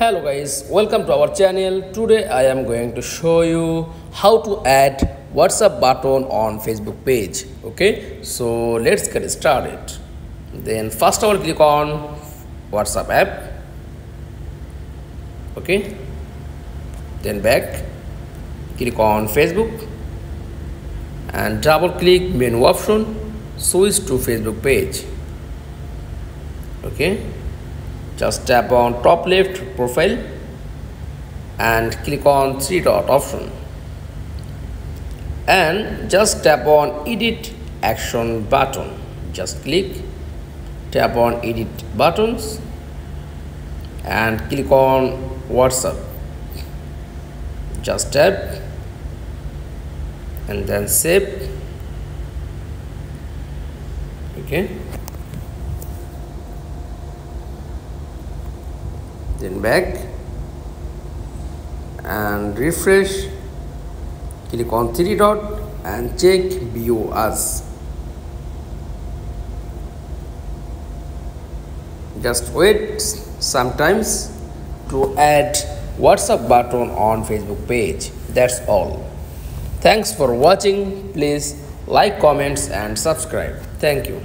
Hello guys, welcome to our channel. Today I am going to show you how to add WhatsApp button on Facebook page. Okay, so let's get started. Then first I will click on WhatsApp app. Okay, then back, click on Facebook and double click menu option, switch to Facebook page. Okay, just tap on top left profile and click on three dot option and just tap on edit action button. Just click, tap on edit buttons and click on WhatsApp. Just tap and then save. Okay, then back and refresh, click on three dot and check view as. Just wait sometimes to add WhatsApp button on Facebook page. That's all. Thanks for watching. Please like, comments and subscribe. Thank you.